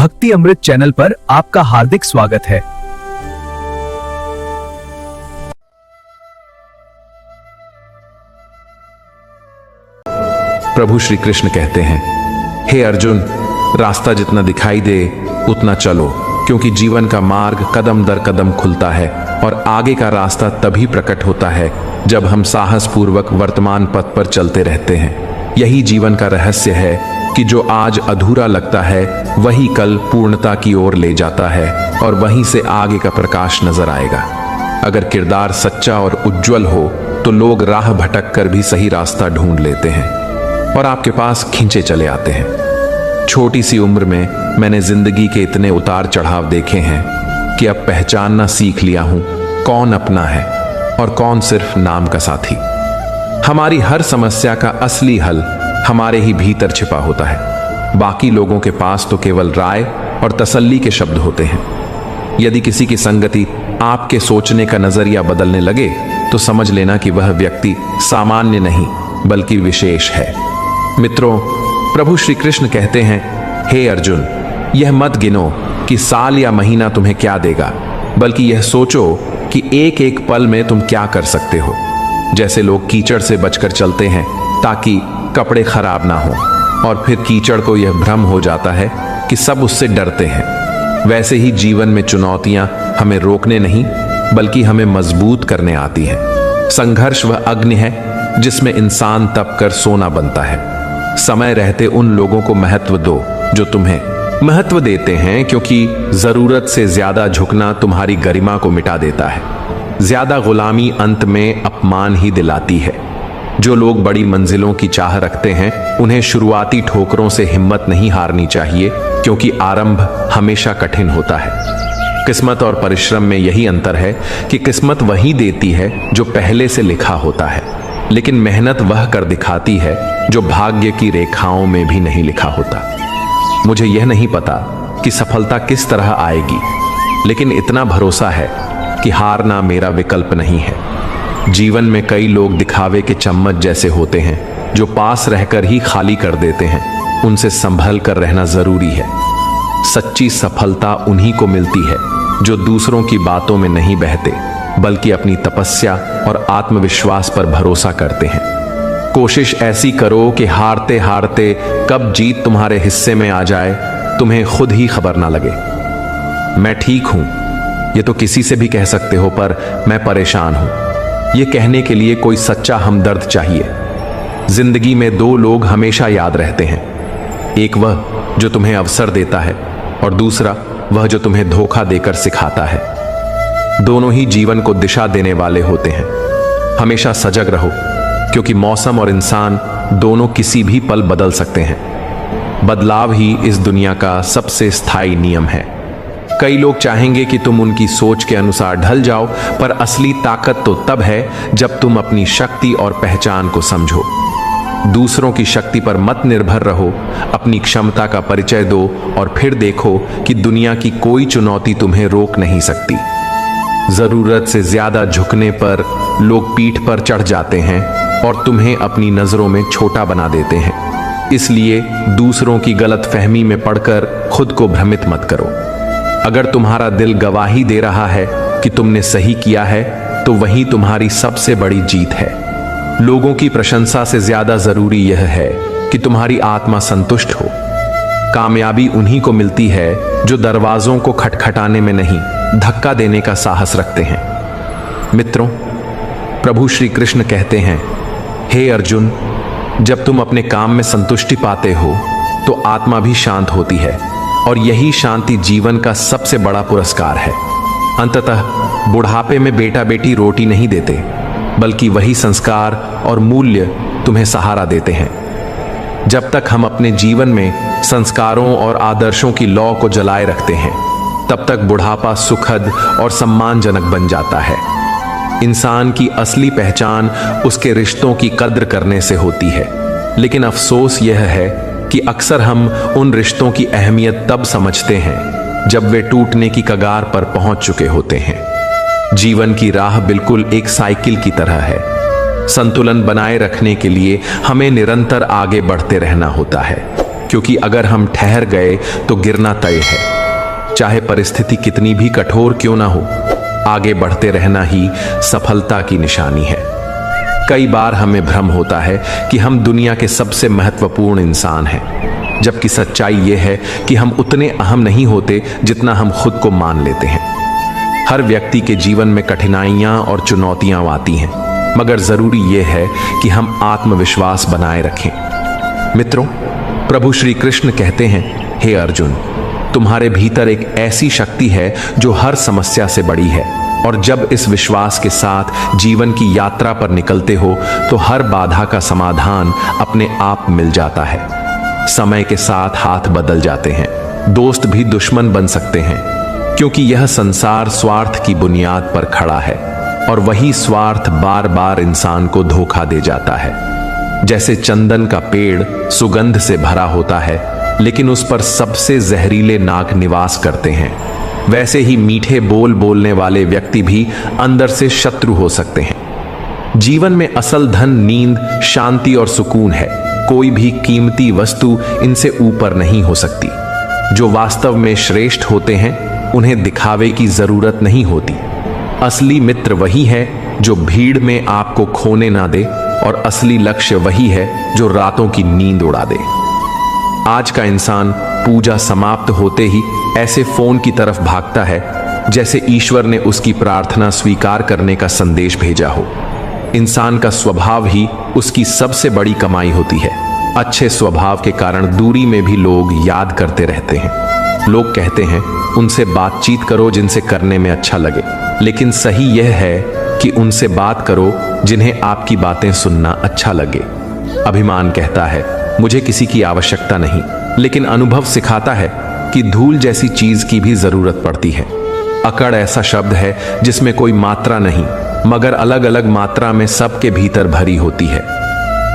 भक्ति अमृत चैनल पर आपका हार्दिक स्वागत है। प्रभु श्री कृष्ण कहते हैं, हे अर्जुन, रास्ता जितना दिखाई दे उतना चलो, क्योंकि जीवन का मार्ग कदम दर कदम खुलता है और आगे का रास्ता तभी प्रकट होता है जब हम साहस पूर्वक वर्तमान पथ पर चलते रहते हैं। यही जीवन का रहस्य है कि जो आज अधूरा लगता है वही कल पूर्णता की ओर ले जाता है और वहीं से आगे का प्रकाश नजर आएगा। अगर किरदार सच्चा और उज्जवल हो तो लोग राह भटक कर भी सही रास्ता ढूंढ लेते हैं और आपके पास खींचे चले आते हैं। छोटी सी उम्र में मैंने जिंदगी के इतने उतार चढ़ाव देखे हैं कि अब पहचानना सीख लिया हूं कौन अपना है और कौन सिर्फ नाम का साथी। हमारी हर समस्या का असली हल हमारे ही भीतर छिपा होता है। बाकी लोगों के पास तो केवल राय और तसल्ली के शब्द होते हैं। यदि किसी की संगति आपके सोचने का नजरिया बदलने लगे तो समझ लेना कि वह व्यक्ति सामान्य नहीं बल्कि विशेष है। मित्रों, प्रभु श्री कृष्ण कहते हैं, हे अर्जुन, यह मत गिनो कि साल या महीना तुम्हें क्या देगा, बल्कि यह सोचो कि एक एक पल में तुम क्या कर सकते हो। जैसे लोग कीचड़ से बचकर चलते हैं ताकि कपड़े खराब ना हो और फिर कीचड़ को यह भ्रम हो जाता है कि सब उससे डरते हैं, वैसे ही जीवन में चुनौतियां हमें रोकने नहीं बल्कि हमें मजबूत करने आती हैं। संघर्ष वह अग्नि है जिसमें इंसान तप कर सोना बनता है। समय रहते उन लोगों को महत्व दो जो तुम्हें महत्व देते हैं, क्योंकि जरूरत से ज्यादा झुकना तुम्हारी गरिमा को मिटा देता है। ज्यादा गुलामी अंत में अपमान ही दिलाती है। जो लोग बड़ी मंजिलों की चाह रखते हैं उन्हें शुरुआती ठोकरों से हिम्मत नहीं हारनी चाहिए, क्योंकि आरंभ हमेशा कठिन होता है। किस्मत और परिश्रम में यही अंतर है कि किस्मत वही देती है जो पहले से लिखा होता है, लेकिन मेहनत वह कर दिखाती है जो भाग्य की रेखाओं में भी नहीं लिखा होता। मुझे यह नहीं पता कि सफलता किस तरह आएगी, लेकिन इतना भरोसा है कि हारना मेरा विकल्प नहीं है। जीवन में कई लोग दिखावे के चम्मच जैसे होते हैं जो पास रहकर ही खाली कर देते हैं। उनसे संभल कर रहना जरूरी है। सच्ची सफलता उन्हीं को मिलती है जो दूसरों की बातों में नहीं बहते बल्कि अपनी तपस्या और आत्मविश्वास पर भरोसा करते हैं। कोशिश ऐसी करो कि हारते हारते कब जीत तुम्हारे हिस्से में आ जाए तुम्हें खुद ही खबर ना लगे। मैं ठीक हूं ये तो किसी से भी कह सकते हो, पर मैं परेशान हूं ये कहने के लिए कोई सच्चा हमदर्द चाहिए। जिंदगी में दो लोग हमेशा याद रहते हैं, एक वह जो तुम्हें अवसर देता है और दूसरा वह जो तुम्हें धोखा देकर सिखाता है। दोनों ही जीवन को दिशा देने वाले होते हैं। हमेशा सजग रहो, क्योंकि मौसम और इंसान दोनों किसी भी पल बदल सकते हैं। बदलाव ही इस दुनिया का सबसे स्थायी नियम है। कई लोग चाहेंगे कि तुम उनकी सोच के अनुसार ढल जाओ, पर असली ताकत तो तब है जब तुम अपनी शक्ति और पहचान को समझो। दूसरों की शक्ति पर मत निर्भर रहो, अपनी क्षमता का परिचय दो और फिर देखो कि दुनिया की कोई चुनौती तुम्हें रोक नहीं सकती। जरूरत से ज्यादा झुकने पर लोग पीठ पर चढ़ जाते हैं और तुम्हें अपनी नजरों में छोटा बना देते हैं। इसलिए दूसरों की गलतफहमी में पड़कर खुद को भ्रमित मत करो। अगर तुम्हारा दिल गवाही दे रहा है कि तुमने सही किया है तो वही तुम्हारी सबसे बड़ी जीत है। लोगों की प्रशंसा से ज्यादा जरूरी यह है कि तुम्हारी आत्मा संतुष्ट हो। कामयाबी उन्हीं को मिलती है जो दरवाजों को खटखटाने में नहीं, धक्का देने का साहस रखते हैं। मित्रों, प्रभु श्री कृष्ण कहते हैं, हे अर्जुन, जब तुम अपने काम में संतुष्टि पाते हो तो आत्मा भी शांत होती है और यही शांति जीवन का सबसे बड़ा पुरस्कार है। अंततः बुढ़ापे में बेटा बेटी रोटी नहीं देते, बल्कि वही संस्कार और मूल्य तुम्हें सहारा देते हैं। जब तक हम अपने जीवन में संस्कारों और आदर्शों की लौ को जलाए रखते हैं, तब तक बुढ़ापा सुखद और सम्मानजनक बन जाता है। इंसान की असली पहचान उसके रिश्तों की कद्र करने से होती है, लेकिन अफसोस यह है कि अक्सर हम उन रिश्तों की अहमियत तब समझते हैं जब वे टूटने की कगार पर पहुंच चुके होते हैं। जीवन की राह बिल्कुल एक साइकिल की तरह है। संतुलन बनाए रखने के लिए हमें निरंतर आगे बढ़ते रहना होता है, क्योंकि अगर हम ठहर गए तो गिरना तय है। चाहे परिस्थिति कितनी भी कठोर क्यों ना हो, आगे बढ़ते रहना ही सफलता की निशानी है। कई बार हमें भ्रम होता है कि हम दुनिया के सबसे महत्वपूर्ण इंसान हैं, जबकि सच्चाई यह है कि हम उतने अहम नहीं होते जितना हम खुद को मान लेते हैं। हर व्यक्ति के जीवन में कठिनाइयां और चुनौतियां आती हैं, मगर जरूरी यह है कि हम आत्मविश्वास बनाए रखें। मित्रों, प्रभु श्री कृष्ण कहते हैं, हे अर्जुन, तुम्हारे भीतर एक ऐसी शक्ति है जो हर समस्या से बड़ी है, और जब इस विश्वास के साथ जीवन की यात्रा पर निकलते हो तो हर बाधा का समाधान अपने आप मिल जाता है। समय के साथ हाथ बदल जाते हैं, दोस्त भी दुश्मन बन सकते हैं, क्योंकि यह संसार स्वार्थ की बुनियाद पर खड़ा है, और वही स्वार्थ बार बार इंसान को धोखा दे जाता है। जैसे चंदन का पेड़ सुगंध से भरा होता है, लेकिन उस पर सबसे जहरीले नाग निवास करते हैं, वैसे ही मीठे बोल बोलने वाले व्यक्ति भी अंदर से शत्रु हो सकते हैं। जीवन में असल धन नींद, शांति और सुकून है। कोई भी कीमती वस्तु इनसे ऊपर नहीं हो सकती। जो वास्तव में श्रेष्ठ होते हैं, उन्हें दिखावे की जरूरत नहीं होती। असली मित्र वही है जो भीड़ में आपको खोने ना दे, और असली लक्ष्य वही है जो रातों की नींद उड़ा दे। आज का इंसान पूजा समाप्त होते ही ऐसे फोन की तरफ भागता है जैसे ईश्वर ने उसकी प्रार्थना स्वीकार करने का संदेश भेजा हो। इंसान का स्वभाव ही उसकी सबसे बड़ी कमाई होती है। अच्छे स्वभाव के कारण दूरी में भी लोग याद करते रहते हैं। लोग कहते हैं, उनसे बातचीत करो जिनसे करने में अच्छा लगे, लेकिन सही यह है कि उनसे बात करो जिन्हें आपकी बातें सुनना अच्छा लगे। अभिमान कहता है, मुझे किसी की आवश्यकता नहीं, लेकिन अनुभव सिखाता है कि धूल जैसी चीज की भी जरूरत पड़ती है। अकड़ ऐसा शब्द है जिसमें कोई मात्रा नहीं, मगर अलग अलग मात्रा में सबके भीतर भरी होती है।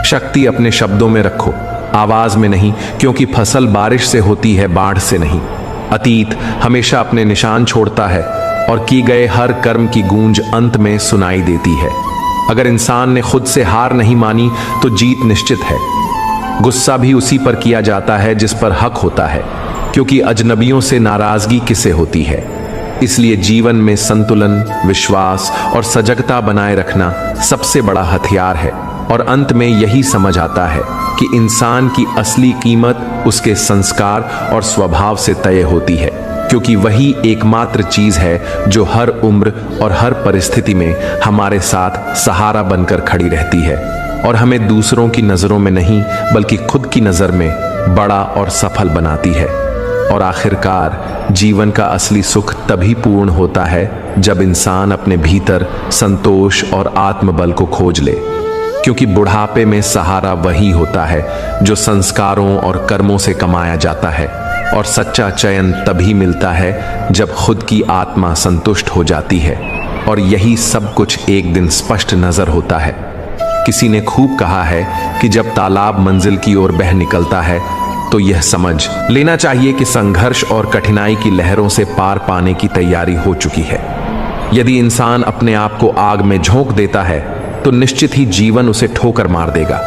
शक्ति अपने शब्दों में रखो, आवाज में नहीं, क्योंकि फसल बारिश से होती है, बाढ़ से नहीं। अतीत हमेशा अपने निशान छोड़ता है, और की गए हर कर्म की गूंज अंत में सुनाई देती है। अगर इंसान ने खुद से हार नहीं मानी तो जीत निश्चित है। गुस्सा भी उसी पर किया जाता है जिस पर हक होता है, क्योंकि अजनबियों से नाराजगी किसे होती है। इसलिए जीवन में संतुलन, विश्वास और सजगता बनाए रखना सबसे बड़ा हथियार है। और अंत में यही समझ आता है कि इंसान की असली कीमत उसके संस्कार और स्वभाव से तय होती है, क्योंकि वही एकमात्र चीज है जो हर उम्र और हर परिस्थिति में हमारे साथ सहारा बनकर खड़ी रहती है, और हमें दूसरों की नजरों में नहीं बल्कि खुद की नजर में बड़ा और सफल बनाती है। और आखिरकार जीवन का असली सुख तभी पूर्ण होता है जब इंसान अपने भीतर संतोष और आत्मबल को खोज ले, क्योंकि बुढ़ापे में सहारा वही होता है जो संस्कारों और कर्मों से कमाया जाता है, और सच्चा चयन तभी मिलता है जब खुद की आत्मा संतुष्ट हो जाती है। और यही सब कुछ एक दिन स्पष्ट नजर होता है। किसी ने खूब कहा है कि जब तालाब मंजिल की ओर बह निकलता है तो यह समझ लेना चाहिए कि संघर्ष और कठिनाई की लहरों से पार पाने की तैयारी हो चुकी है। यदि इंसान अपने आप को आग में झोंक देता है तो निश्चित ही जीवन उसे ठोकर मार देगा।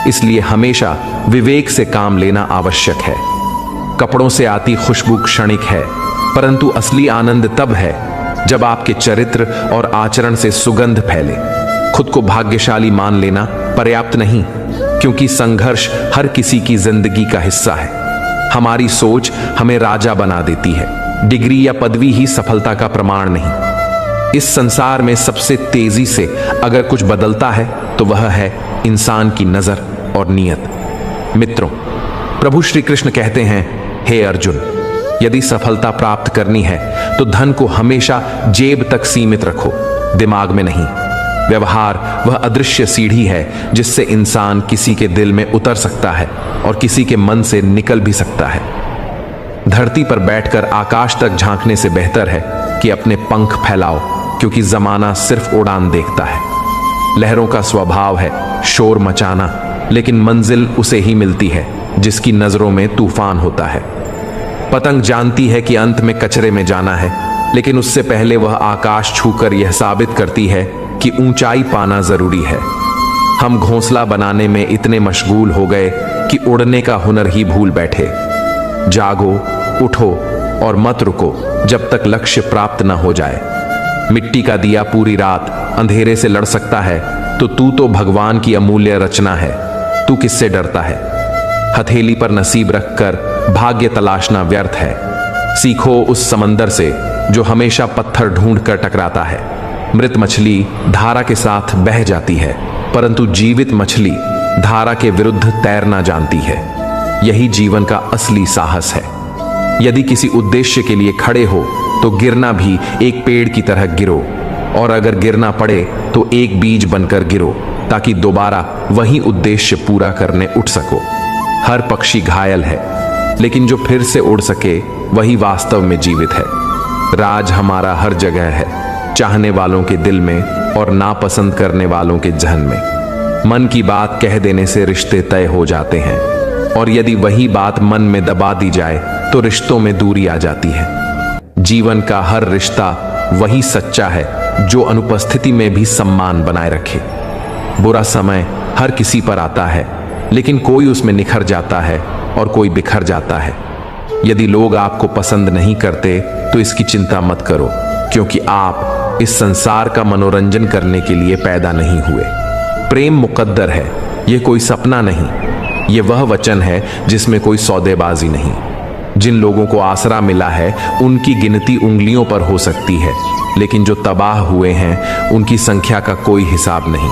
इसलिए हमेशा विवेक से काम लेना आवश्यक है। कपड़ों से आती खुशबू क्षणिक है, परंतु असली आनंद तब है जब आपके चरित्र और आचरण से सुगंध फैले। खुद को भाग्यशाली मान लेना पर्याप्त नहीं, क्योंकि संघर्ष हर किसी की जिंदगी का हिस्सा है। हमारी सोच हमें राजा बना देती है। डिग्री या पदवी ही सफलता का प्रमाण नहीं। इस संसार में सबसे तेजी से अगर कुछ बदलता है तो वह है इंसान की नजर और नीयत। मित्रों, प्रभु श्री कृष्ण कहते हैं, हे अर्जुन, यदि सफलता प्राप्त करनी है तो धन को हमेशा जेब तक सीमित रखो, दिमाग में नहीं। व्यवहार वह अदृश्य सीढ़ी है जिससे इंसान किसी के दिल में उतर सकता है और किसी के मन से निकल भी सकता है। धरती पर बैठकर आकाश तक झांकने से बेहतर है कि अपने पंख फैलाओ, क्योंकि जमाना सिर्फ उड़ान देखता है। लहरों का स्वभाव है शोर मचाना, लेकिन मंजिल उसे ही मिलती है जिसकी नजरों में तूफान होता है। पतंग जानती है कि अंत में कचरे में जाना है, लेकिन उससे पहले वह आकाश छूकर यह साबित करती है कि ऊंचाई पाना जरूरी है। हम घोंसला बनाने में इतने मशगूल हो गए कि उड़ने का हुनर ही भूल बैठे। जागो, उठो और मत रुको जब तक लक्ष्य प्राप्त न हो जाए। मिट्टी का दिया पूरी रात अंधेरे से लड़ सकता है, तो तू तो भगवान की अमूल्य रचना है। तू किससे डरता है? हथेली पर नसीब रखकर भाग्य तलाशना व्यर्थ है। सीखो उस समंदर से जो हमेशा पत्थर ढूंढ कर टकराता है। मृत मछली धारा के साथ बह जाती है, परंतु जीवित मछली धारा के विरुद्ध तैरना जानती है। यही जीवन का असली साहस है। यदि किसी उद्देश्य के लिए खड़े हो तो गिरना भी एक पेड़ की तरह गिरो, और अगर गिरना पड़े तो एक बीज बनकर गिरो, ताकि दोबारा वही उद्देश्य पूरा करने उठ सको। हर पक्षी घायल है, लेकिन जो फिर से उड़ सके वही वास्तव में जीवित है। राज हमारा हर जगह है, चाहने वालों के दिल में और नापसंद करने वालों के जहन में। मन की बात कह देने से रिश्ते तय हो जाते हैं, और यदि वही बात मन में दबा दी जाए तो रिश्तों में दूरी आ जाती है। जीवन का हर रिश्ता वही सच्चा है जो अनुपस्थिति में भी सम्मान बनाए रखे। बुरा समय हर किसी पर आता है, लेकिन कोई उसमें निखर जाता है और कोई बिखर जाता है। यदि लोग आपको पसंद नहीं करते तो इसकी चिंता मत करो, क्योंकि आप इस संसार का मनोरंजन करने के लिए पैदा नहीं हुए। प्रेम मुकद्दर है, यह कोई सपना नहीं। यह वह वचन है जिसमें कोई सौदेबाजी नहीं। जिन लोगों को आसरा मिला है उनकी गिनती उंगलियों पर हो सकती है, लेकिन जो तबाह हुए हैं उनकी संख्या का कोई हिसाब नहीं।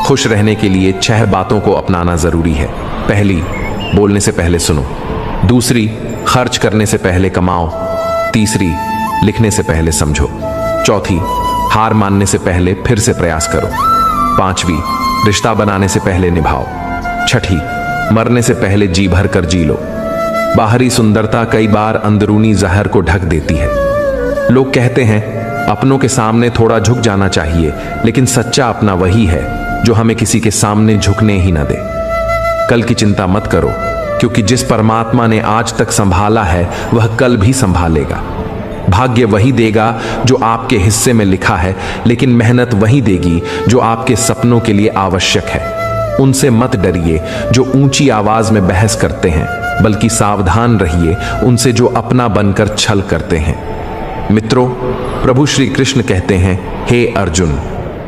खुश रहने के लिए 6 बातों को अपनाना जरूरी है। पहली, बोलने से पहले सुनो। दूसरी, खर्च करने से पहले कमाओ। तीसरी, लिखने से पहले समझो। चौथी, हार मानने से पहले फिर से प्रयास करो। पांचवी, रिश्ता बनाने से पहले निभाओ। छठी, मरने से पहले जी भर कर जी लो। बाहरी सुंदरता कई बार अंदरूनी जहर को ढक देती है। लोग कहते हैं अपनों के सामने थोड़ा झुक जाना चाहिए, लेकिन सच्चा अपना वही है जो हमें किसी के सामने झुकने ही न दे। कल की चिंता मत करो, क्योंकि जिस परमात्मा ने आज तक संभाला है वह कल भी संभालेगा। भाग्य वही देगा जो आपके हिस्से में लिखा है, लेकिन मेहनत वही देगी जो आपके सपनों के लिए आवश्यक है। उनसे मत डरिए जो ऊंची आवाज में बहस करते हैं, बल्कि सावधान रहिए उनसे जो अपना बनकर छल करते हैं। मित्रों, प्रभु श्री कृष्ण कहते हैं, हे अर्जुन,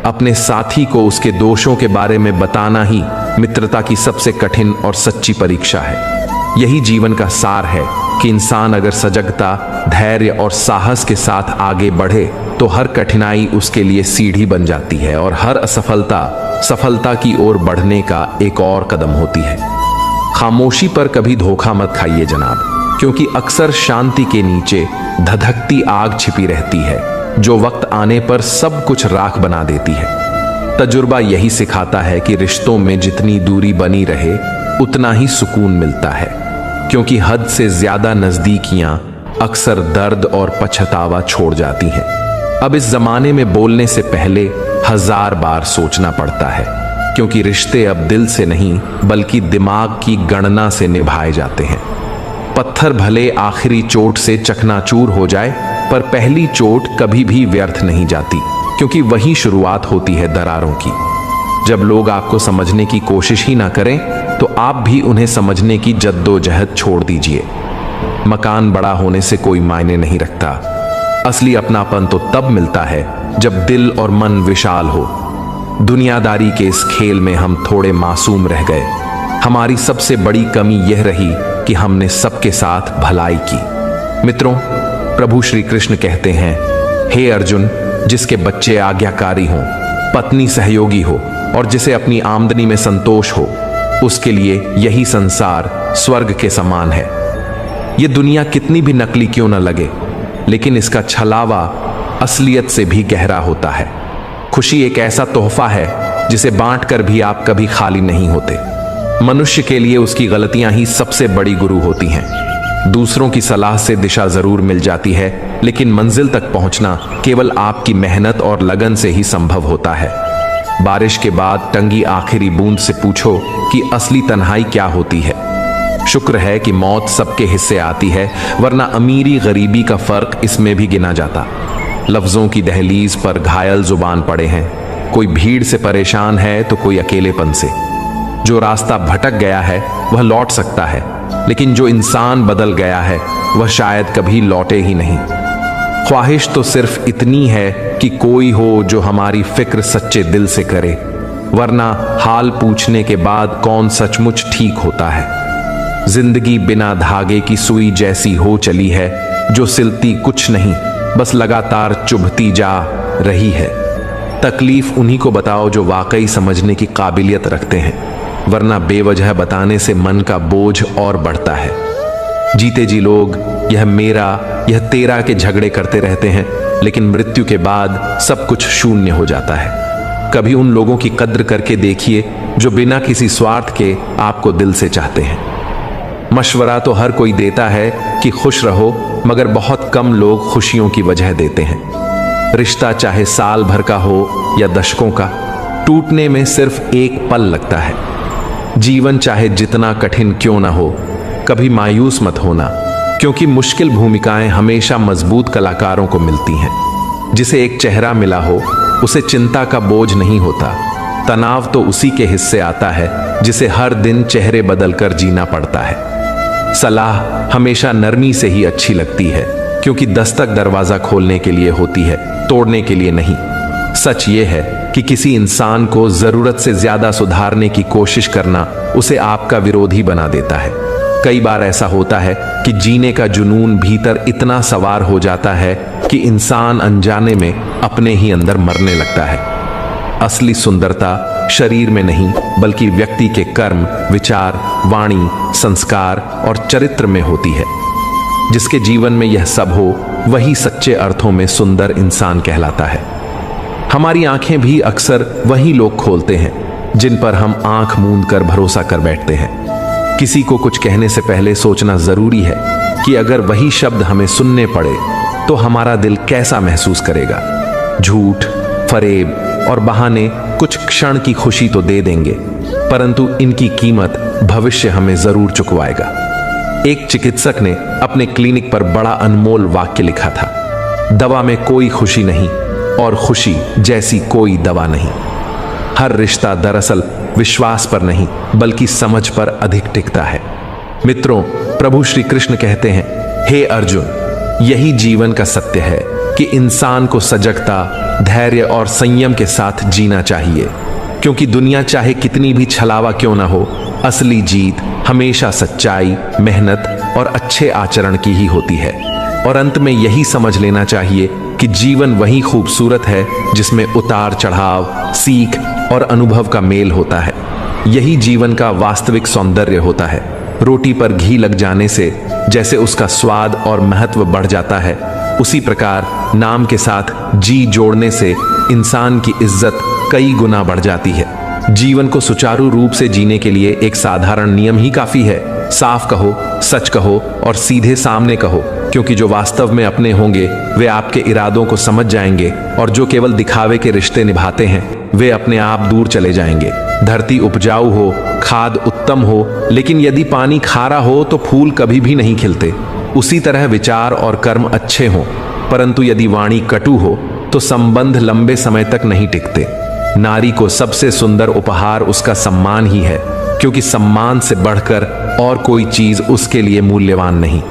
अपने साथी को उसके दोषों के बारे में बताना ही मित्रता की सबसे कठिन और सच्ची परीक्षा है। यही जीवन का सार है कि इंसान अगर सजगता, धैर्य और साहस के साथ आगे बढ़े तो हर कठिनाई उसके लिए सीढ़ी बन जाती है, और हर असफलता सफलता की ओर बढ़ने का एक और कदम होती है। खामोशी पर कभी धोखा मत खाइए जनाब, क्योंकि अक्सर शांति के नीचे धधकती आग छिपी रहती है, जो वक्त आने पर सब कुछ राख बना देती है। तजुर्बा यही सिखाता है कि रिश्तों में जितनी दूरी बनी रहे उतना ही सुकून मिलता है, क्योंकि हद से ज्यादा नजदीकियां अक्सर दर्द और पछतावा छोड़ जाती हैं। अब इस जमाने में बोलने से पहले 1000 बार सोचना पड़ता है, क्योंकि रिश्ते अब दिल से नहीं बल्कि दिमाग की गणना से निभाए जाते हैं। पत्थर भले आखिरी चोट से चकनाचूर हो जाए, पर पहली चोट कभी भी व्यर्थ नहीं जाती, क्योंकि वही शुरुआत होती है दरारों की। जब लोग आपको समझने की कोशिश ही ना करें तो आप भी उन्हें समझने की जद्दोजहद छोड़ दीजिए। मकान बड़ा होने से कोई मायने नहीं रखता। असली अपनापन तो तब मिलता है जब दिल और मन विशाल हो। दुनियादारी के इस खेल में हम थोड़े मासूम रह गए। हमारी सबसे बड़ी कमी यह रही कि हमने सबके साथ भलाई की। मित्रों, प्रभु श्री कृष्ण कहते हैं, हे अर्जुन, जिसके बच्चे आज्ञाकारी हों, पत्नी सहयोगी हो और जिसे अपनी आमदनी में संतोष हो, उसके लिए यही संसार स्वर्ग के समान है। यह दुनिया कितनी भी नकली क्यों न लगे, लेकिन इसका छलावा असलियत से भी गहरा होता है। खुशी एक ऐसा तोहफा है जिसे बांटकर भी आप कभी खाली नहीं होते। मनुष्य के लिए उसकी गलतियां ही सबसे बड़ी गुरु होती हैं। दूसरों की सलाह से दिशा जरूर मिल जाती है, लेकिन मंजिल तक पहुंचना केवल आपकी मेहनत और लगन से ही संभव होता है। बारिश के बाद टंगी आखिरी बूंद से पूछो कि असली तन्हाई क्या होती है। शुक्र है कि मौत सबके हिस्से आती है, वरना अमीरी गरीबी का फर्क इसमें भी गिना जाता। लफ्जों की दहलीज पर घायल जुबान पड़े हैं। कोई भीड़ से परेशान है तो कोई अकेलेपन से। जो रास्ता भटक गया है वह लौट सकता है, लेकिन जो इंसान बदल गया है वह शायद कभी लौटे ही नहीं। ख्वाहिश तो सिर्फ इतनी है कि कोई हो जो हमारी फिक्र सच्चे दिल से करे, वरना हाल पूछने के बाद कौन सचमुच ठीक होता है। जिंदगी बिना धागे की सुई जैसी हो चली है, जो सिलती कुछ नहीं, बस लगातार चुभती जा रही है। तकलीफ उन्हीं को बताओ जो वाकई समझने की काबिलियत रखते हैं, वरना बेवजह बताने से मन का बोझ और बढ़ता है। जीते जी लोग यह मेरा यह तेरा के झगड़े करते रहते हैं, लेकिन मृत्यु के बाद सब कुछ शून्य हो जाता है। कभी उन लोगों की कद्र करके देखिए जो बिना किसी स्वार्थ के आपको दिल से चाहते हैं। मशवरा तो हर कोई देता है कि खुश रहो, मगर बहुत कम लोग खुशियों की वजह देते हैं। रिश्ता चाहे साल भर का हो या दशकों का, टूटने में सिर्फ एक पल लगता है। जीवन चाहे जितना कठिन क्यों ना हो, कभी मायूस मत होना, क्योंकि मुश्किल भूमिकाएं हमेशा मजबूत कलाकारों को मिलती हैं। जिसे एक चेहरा मिला हो उसे चिंता का बोझ नहीं होता। तनाव तो उसी के हिस्से आता है जिसे हर दिन चेहरे बदलकर जीना पड़ता है। सलाह हमेशा नरमी से ही अच्छी लगती है, क्योंकि दस्तक दरवाजा खोलने के लिए होती है, तोड़ने के लिए नहीं। सच ये है कि किसी इंसान को जरूरत से ज्यादा सुधारने की कोशिश करना उसे आपका विरोधी बना देता है। कई बार ऐसा होता है कि जीने का जुनून भीतर इतना सवार हो जाता है कि इंसान अनजाने में अपने ही अंदर मरने लगता है। असली सुंदरता शरीर में नहीं, बल्कि व्यक्ति के कर्म, विचार, वाणी, संस्कार और चरित्र में होती है। जिसके जीवन में यह सब हो, वही सच्चे अर्थों में सुंदर इंसान कहलाता है। हमारी आंखें भी अक्सर वही लोग खोलते हैं जिन पर हम आंख मूंद कर भरोसा कर बैठते हैं। किसी को कुछ कहने से पहले सोचना जरूरी है कि अगर वही शब्द हमें सुनने पड़े तो हमारा दिल कैसा महसूस करेगा। झूठ, फरेब और बहाने कुछ क्षण की खुशी तो दे देंगे, परंतु इनकी कीमत भविष्य हमें जरूर चुकवाएगा। एक चिकित्सक ने अपने क्लिनिक पर बड़ा अनमोल वाक्य लिखा था, दवा में कोई खुशी नहीं और खुशी जैसी कोई दवा नहीं। हर रिश्ता दरअसल विश्वास पर नहीं, बल्कि समझ पर अधिक टिकता है। मित्रों, प्रभु श्री कृष्ण कहते हैं, हे अर्जुन, यही जीवन का सत्य है कि इंसान को सजगता, धैर्य और संयम के साथ जीना चाहिए, क्योंकि दुनिया चाहे कितनी भी छलावा क्यों ना हो, असली जीत हमेशा सच्चाई, मेहनत और अच्छे आचरण की ही होती है। और अंत में यही समझ लेना चाहिए कि जीवन वही खूबसूरत है जिसमें उतार चढ़ाव, सीख और अनुभव का मेल होता है। यही जीवन का वास्तविक सौंदर्य होता है। रोटी पर घी लग जाने से जैसे उसका स्वाद और महत्व बढ़ जाता है, उसी प्रकार नाम के साथ जी जोड़ने से इंसान की इज्जत कई गुना बढ़ जाती है। जीवन को सुचारू रूप से जीने के लिए एक साधारण नियम ही काफी है। साफ कहो, सच कहो और सीधे सामने कहो, क्योंकि जो वास्तव में अपने होंगे वे आपके इरादों को समझ जाएंगे, और जो केवल दिखावे के रिश्ते निभाते हैं वे अपने आप दूर चले जाएंगे। धरती उपजाऊ हो, खाद उत्तम हो, लेकिन यदि पानी खारा हो तो फूल कभी भी नहीं खिलते। उसी तरह विचार और कर्म अच्छे हों, परंतु यदि वाणी कटु हो तो संबंध लंबे समय तक नहीं टिकते। नारी को सबसे सुंदर उपहार उसका सम्मान ही है, क्योंकि सम्मान से बढ़कर और कोई चीज उसके लिए मूल्यवान नहीं।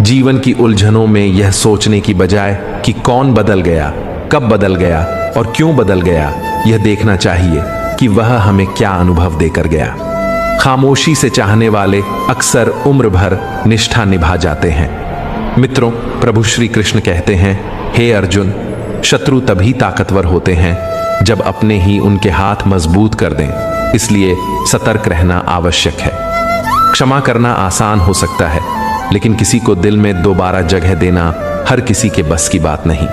जीवन की उलझनों में यह सोचने की बजाय कि कौन बदल गया, कब बदल गया और क्यों बदल गया, यह देखना चाहिए कि वह हमें क्या अनुभव देकर गया। खामोशी से चाहने वाले अक्सर उम्र भर निष्ठा निभा जाते हैं। मित्रों, प्रभु श्री कृष्ण कहते हैं, हे अर्जुन, शत्रु तभी ताकतवर होते हैं जब अपने ही उनके हाथ मजबूत कर दें। इसलिए सतर्क रहना आवश्यक है। क्षमा करना आसान हो सकता है, लेकिन किसी को दिल में दोबारा जगह देना हर किसी के बस की बात नहीं।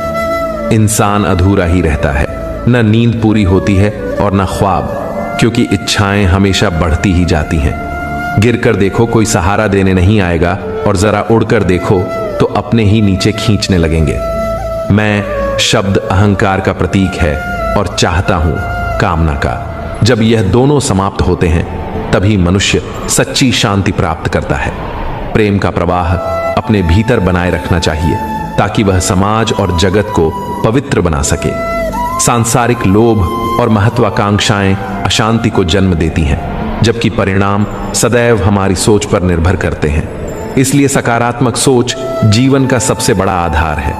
इंसान अधूरा ही रहता है, न नींद पूरी होती है और न ख्वाब, क्योंकि इच्छाएं हमेशा बढ़ती ही जाती हैं। गिरकर देखो, कोई सहारा देने नहीं आएगा, और जरा उड़कर देखो तो अपने ही नीचे खींचने लगेंगे। मैं शब्द अहंकार का प्रतीक है और चाहता हूं कामना का। जब यह दोनों समाप्त होते हैं तभी मनुष्य सच्ची शांति प्राप्त करता है। प्रेम का प्रवाह अपने भीतर बनाए रखना चाहिए, ताकि वह समाज और जगत को पवित्र बना सके। सांसारिक लोभ और महत्वाकांक्षाएं अशांति को जन्म देती हैं। जबकि परिणाम सदैव हमारी सोच पर निर्भर करते हैं। इसलिए सकारात्मक सोच जीवन का सबसे बड़ा आधार है।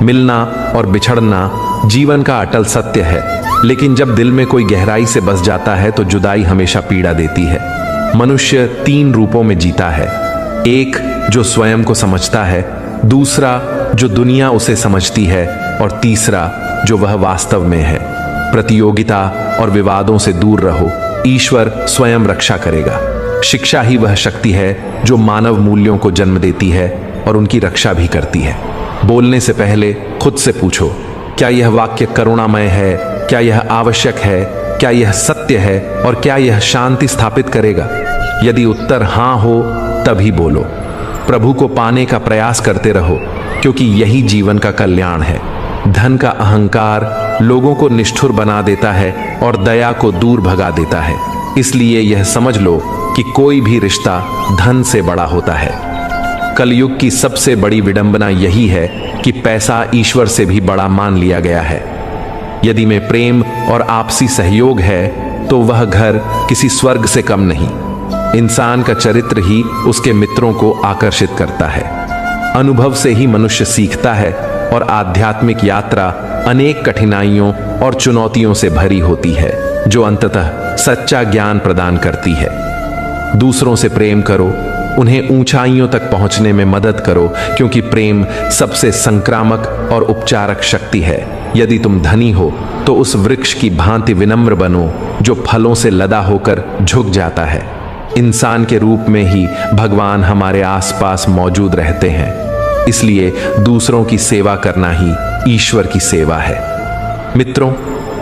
मिलना और बिछड़ना जीवन का अटल सत्य है, लेकिन जब दिल में कोई गहराई से बस जाता है तो जुदाई हमेशा पीड़ा देती है। मनुष्य 3 रूपों में जीता है। एक जो स्वयं को समझता है, दूसरा जो दुनिया उसे समझती है, और तीसरा जो वह वास्तव में है। प्रतियोगिता और विवादों से दूर रहो, ईश्वर स्वयं रक्षा करेगा। शिक्षा ही वह शक्ति है जो मानव मूल्यों को जन्म देती है और उनकी रक्षा भी करती है। बोलने से पहले खुद से पूछो, क्या यह वाक्य करुणामय है, क्या यह आवश्यक है, क्या यह सत्य है, और क्या यह शांति स्थापित करेगा। यदि उत्तर हां हो तभी बोलो। प्रभु को पाने का प्रयास करते रहो, क्योंकि यही जीवन का कल्याण है। धन का अहंकार लोगों को निष्ठुर बना देता है और दया को दूर भगा देता है। इसलिए यह समझ लो कि कोई भी रिश्ता धन से बड़ा होता है। कलयुग की सबसे बड़ी विडंबना यही है कि पैसा ईश्वर से भी बड़ा मान लिया गया है। यदि में प्रेम और आपसी सहयोग है तो वह घर किसी स्वर्ग से कम नहीं। इंसान का चरित्र ही उसके मित्रों को आकर्षित करता है। अनुभव से ही मनुष्य सीखता है और आध्यात्मिक यात्रा अनेक कठिनाइयों और चुनौतियों से भरी होती है, जो अंततः सच्चा ज्ञान प्रदान करती है। दूसरों से प्रेम करो, उन्हें ऊंचाइयों तक पहुंचने में मदद करो, क्योंकि प्रेम सबसे संक्रामक और उपचारक शक्ति है। यदि तुम धनी हो तो उस वृक्ष की भांति विनम्र बनो जो फलों से लदा होकर झुक जाता है। इंसान के रूप में ही भगवान हमारे आसपास मौजूद रहते हैं, इसलिए दूसरों की सेवा करना ही ईश्वर की सेवा है। मित्रों,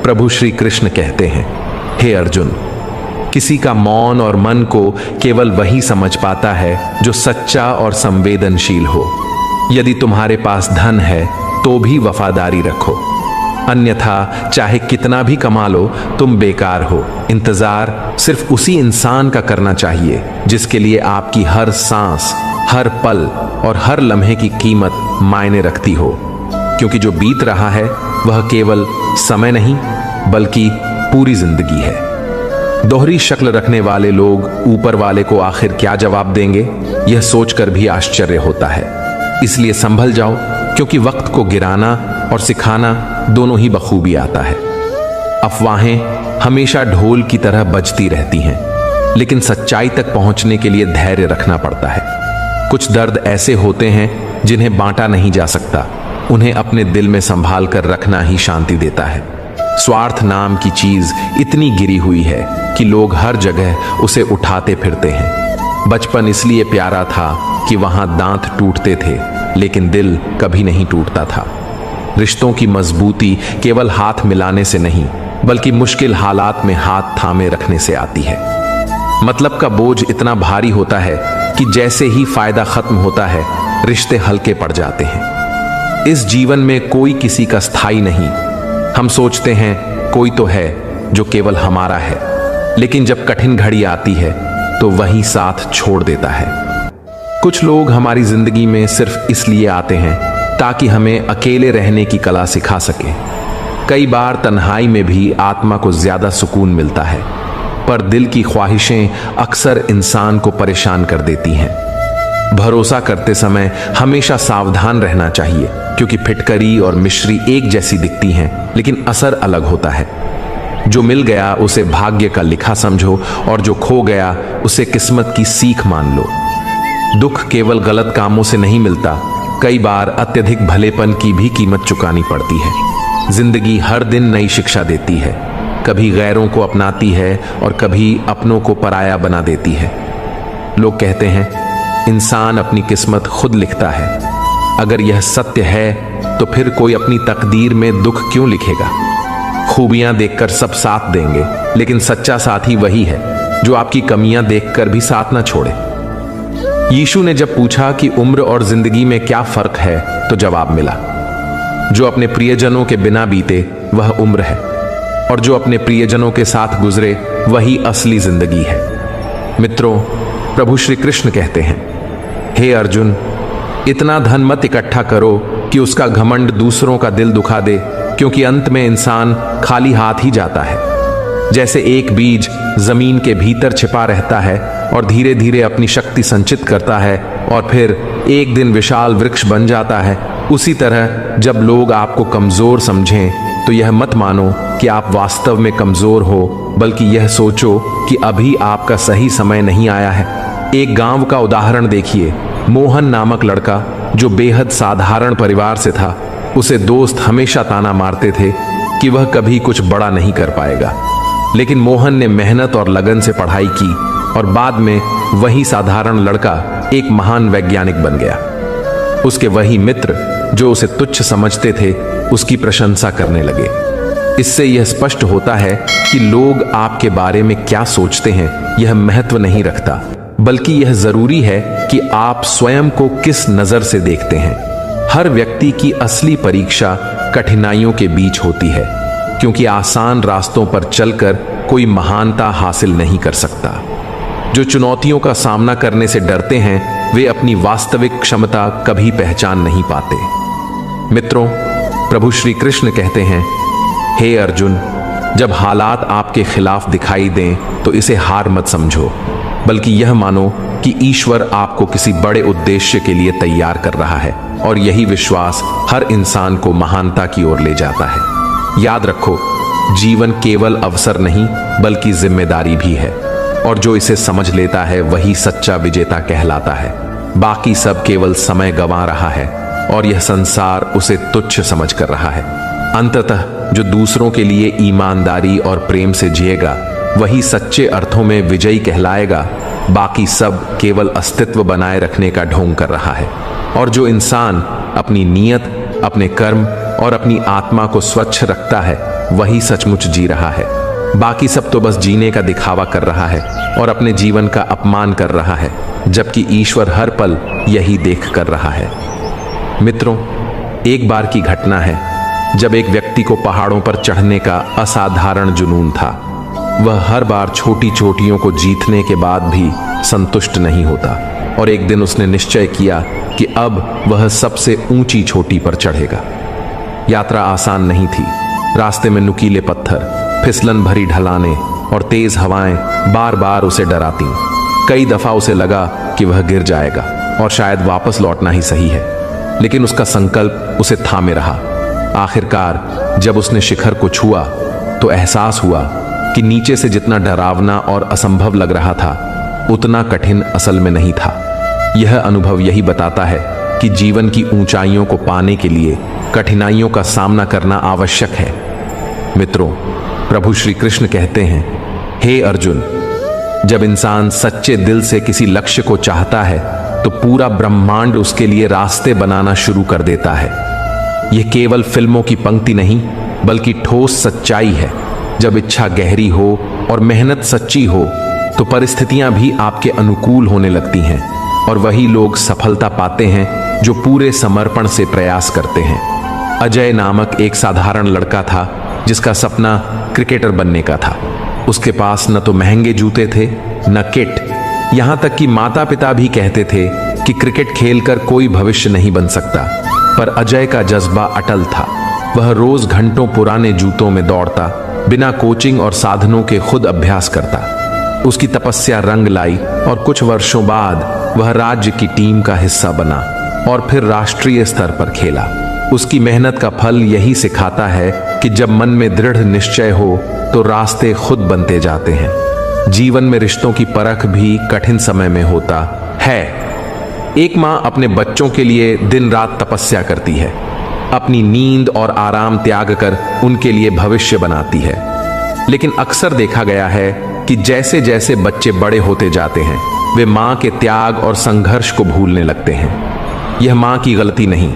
प्रभु श्री कृष्ण कहते हैं, हे अर्जुन, किसी का मौन और मन को केवल वही समझ पाता है जो सच्चा और संवेदनशील हो। यदि तुम्हारे पास धन है तो भी वफादारी रखो, अन्यथा चाहे कितना भी कमा लो तुम बेकार हो। इंतजार सिर्फ उसी इंसान का करना चाहिए जिसके लिए आपकी हर सांस, हर पल और हर लम्हे की कीमत मायने रखती हो, क्योंकि जो बीत रहा है वह केवल समय नहीं बल्कि पूरी जिंदगी है। दोहरी शक्ल रखने वाले लोग ऊपर वाले को आखिर क्या जवाब देंगे, यह सोचकर भी आश्चर्य होता है। इसलिए संभल जाओ, क्योंकि वक्त को गिराना और सिखाना दोनों ही बखूबी आता है। अफवाहें हमेशा ढोल की तरह बजती रहती हैं, लेकिन सच्चाई तक पहुंचने के लिए धैर्य रखना पड़ता है। कुछ दर्द ऐसे होते हैं जिन्हें बांटा नहीं जा सकता, उन्हें अपने दिल में संभाल कर रखना ही शांति देता है। स्वार्थ नाम की चीज इतनी गिरी हुई है कि लोग हर जगह उसे उठाते फिरते हैं। बचपन इसलिए प्यारा था कि वहां दांत टूटते थे, लेकिन दिल कभी नहीं टूटता था। रिश्तों की मजबूती केवल हाथ मिलाने से नहीं, बल्कि मुश्किल हालात में हाथ थामे रखने से आती है। मतलब का बोझ इतना भारी होता है कि जैसे ही फायदा खत्म होता है, रिश्ते हल्के पड़ जाते हैं। इस जीवन में कोई किसी का स्थायी नहीं। हम सोचते हैं कोई तो है जो केवल हमारा है, लेकिन जब कठिन घड़ी आती है तो वही साथ छोड़ देता है। कुछ लोग हमारी जिंदगी में सिर्फ इसलिए आते हैं ताकि हमें अकेले रहने की कला सिखा सके। कई बार तन्हाई में भी आत्मा को ज्यादा सुकून मिलता है, पर दिल की ख्वाहिशें अक्सर इंसान को परेशान कर देती हैं। भरोसा करते समय हमेशा सावधान रहना चाहिए, क्योंकि फिटकरी और मिश्री एक जैसी दिखती हैं, लेकिन असर अलग होता है। जो मिल गया उसे भाग्य का लिखा समझो, और जो खो गया उसे किस्मत की सीख मान लो। दुख केवल गलत कामों से नहीं मिलता, कई बार अत्यधिक भलेपन की भी कीमत चुकानी पड़ती है। जिंदगी हर दिन नई शिक्षा देती है, कभी गैरों को अपनाती है और कभी अपनों को पराया बना देती है। लोग कहते हैं इंसान अपनी किस्मत खुद लिखता है। अगर यह सत्य है तो फिर कोई अपनी तकदीर में दुख क्यों लिखेगा। खूबियां देखकर सब साथ देंगे, लेकिन सच्चा साथी वही है जो आपकी कमियां देखकर भी साथ ना छोड़े। यीशु ने जब पूछा कि उम्र और जिंदगी में क्या फर्क है, तो जवाब मिला, जो अपने प्रियजनों के बिना बीते वह उम्र है, और जो अपने प्रियजनों के साथ गुजरे वही असली जिंदगी है। मित्रों, प्रभु श्री कृष्ण कहते हैं, हे अर्जुन, इतना धन मत इकट्ठा करो कि उसका घमंड दूसरों का दिल दुखा दे, क्योंकि अंत में इंसान खाली हाथ ही जाता है। जैसे एक बीज जमीन के भीतर छिपा रहता है और धीरे धीरे अपनी शक्ति संचित करता है और फिर एक दिन विशाल वृक्ष बन जाता है, उसी तरह जब लोग आपको कमजोर समझें तो यह मत मानो कि आप वास्तव में कमजोर हो, बल्कि यह सोचो कि अभी आपका सही समय नहीं आया है। एक गांव का उदाहरण देखिए। मोहन नामक लड़का जो बेहद साधारण परिवार से था, उसे दोस्त हमेशा ताना मारते थे कि वह कभी कुछ बड़ा नहीं कर पाएगा। लेकिन मोहन ने मेहनत और लगन से पढ़ाई की और बाद में वही साधारण लड़का एक महान वैज्ञानिक बन गया। उसके वही मित्र जो उसे तुच्छ समझते थे, उसकी प्रशंसा करने लगे। इससे यह स्पष्ट होता है कि लोग आपके बारे में क्या सोचते हैं यह महत्व नहीं रखता, बल्कि यह जरूरी है कि आप स्वयं को किस नजर से देखते हैं। हर व्यक्ति की असली परीक्षा कठिनाइयों के बीच होती है, क्योंकि आसान रास्तों पर चलकर कोई महानता हासिल नहीं कर सकता। जो चुनौतियों का सामना करने से डरते हैं, वे अपनी वास्तविक क्षमता कभी पहचान नहीं पाते। मित्रों, प्रभु श्री कृष्ण कहते हैं, हे अर्जुन, जब हालात आपके खिलाफ दिखाई दें तो इसे हार मत समझो, बल्कि यह मानो कि ईश्वर आपको किसी बड़े उद्देश्य के लिए तैयार कर रहा है और यही विश्वास हर इंसान को महानता की ओर ले जाता है। याद रखो, जीवन केवल अवसर नहीं बल्कि जिम्मेदारी भी है, और जो इसे समझ लेता है वही सच्चा विजेता कहलाता है। बाकी सब केवल समय गंवा रहा है और यह संसार उसे तुच्छ समझ कर रहा है। अंततः जो दूसरों के लिए ईमानदारी और प्रेम से जिएगा वही सच्चे अर्थों में विजयी कहलाएगा। बाकी सब केवल अस्तित्व बनाए रखने का ढोंग कर रहा है। और जो इंसान अपनी नीयत, अपने कर्म और अपनी आत्मा को स्वच्छ रखता है वही सचमुच जी रहा है। बाकी सब तो बस जीने का दिखावा कर रहा है और अपने जीवन का अपमान कर रहा है, जबकि ईश्वर हर पल यही देख कर रहा है। मित्रों, एक बार की घटना है जब एक व्यक्ति को पहाड़ों पर चढ़ने का असाधारण जुनून था। वह हर बार छोटी चोटियों को जीतने के बाद भी संतुष्ट नहीं होता और एक दिन उसने निश्चय किया कि अब वह सबसे ऊंची चोटी पर चढ़ेगा। यात्रा आसान नहीं थी। रास्ते में नुकीले पत्थर, फिसलन भरी ढलानें और तेज हवाएं बार बार उसे डराती। कई दफा उसे लगा कि वह गिर जाएगा और शायद वापस लौटना ही सही है, लेकिन उसका संकल्प उसे थामे रहा। आखिरकार जब उसने शिखर को छुआ तो एहसास हुआ कि नीचे से जितना डरावना और असंभव लग रहा था, उतना कठिन असल में नहीं था। यह अनुभव यही बताता है कि जीवन की ऊंचाइयों को पाने के लिए कठिनाइयों का सामना करना आवश्यक है। मित्रों, प्रभु श्री कृष्ण कहते हैं, हे अर्जुन, जब इंसान सच्चे दिल से किसी लक्ष्य को चाहता है तो पूरा ब्रह्मांड उसके लिए रास्ते बनाना शुरू कर देता है। यह केवल फिल्मों की पंक्ति नहीं बल्कि ठोस सच्चाई है। जब इच्छा गहरी हो और मेहनत सच्ची हो तो परिस्थितियां भी आपके अनुकूल होने लगती हैं, और वही लोग सफलता पाते हैं जो पूरे समर्पण से प्रयास करते हैं। अजय नामक एक साधारण लड़का था जिसका सपना क्रिकेटर बनने का था। उसके पास न तो महंगे जूते थे न किट, यहां तक कि माता पिता भी कहते थे कि क्रिकेट खेलकर कोई भविष्य नहीं बन सकता। पर अजय का जज्बा अटल था। वह रोज घंटों पुराने जूतों में दौड़ता, बिना कोचिंग और साधनों के खुद अभ्यास करता। उसकी तपस्या रंग लाई और कुछ वर्षों बाद वह राज्य की टीम का हिस्सा बना और फिर राष्ट्रीय स्तर पर खेला। उसकी मेहनत का फल यही सिखाता है कि जब मन में दृढ़ निश्चय हो तो रास्ते खुद बनते जाते हैं। जीवन में रिश्तों की परख भी कठिन समय में होता है। एक माँ अपने बच्चों के लिए दिन रात तपस्या करती है, अपनी नींद और आराम त्याग कर उनके लिए भविष्य बनाती है। लेकिन अक्सर देखा गया है कि जैसे जैसे बच्चे बड़े होते जाते हैं वे माँ के त्याग और संघर्ष को भूलने लगते हैं। यह माँ की गलती नहीं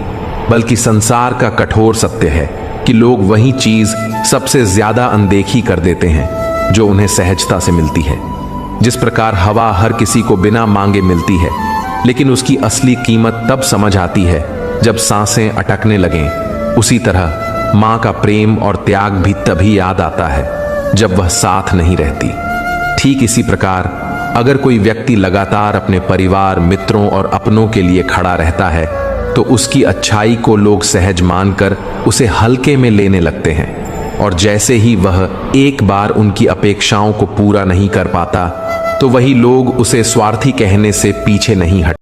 बल्कि संसार का कठोर सत्य है कि लोग वही चीज सबसे ज्यादा अनदेखी कर देते हैं जो उन्हें सहजता से मिलती है। जिस प्रकार हवा हर किसी को बिना मांगे मिलती है, लेकिन उसकी असली कीमत तब समझ आती है जब सांसें अटकने लगें, उसी तरह माँ का प्रेम और त्याग भी तभी याद आता है जब वह साथ नहीं रहती। ठीक इसी प्रकार अगर कोई व्यक्ति लगातार अपने परिवार, मित्रों और अपनों के लिए खड़ा रहता है तो उसकी अच्छाई को लोग सहज मानकर उसे हल्के में लेने लगते हैं। और जैसे ही वह एक बार उनकी अपेक्षाओं को पूरा नहीं कर पाता तो वही लोग उसे स्वार्थी कहने से पीछे नहीं हट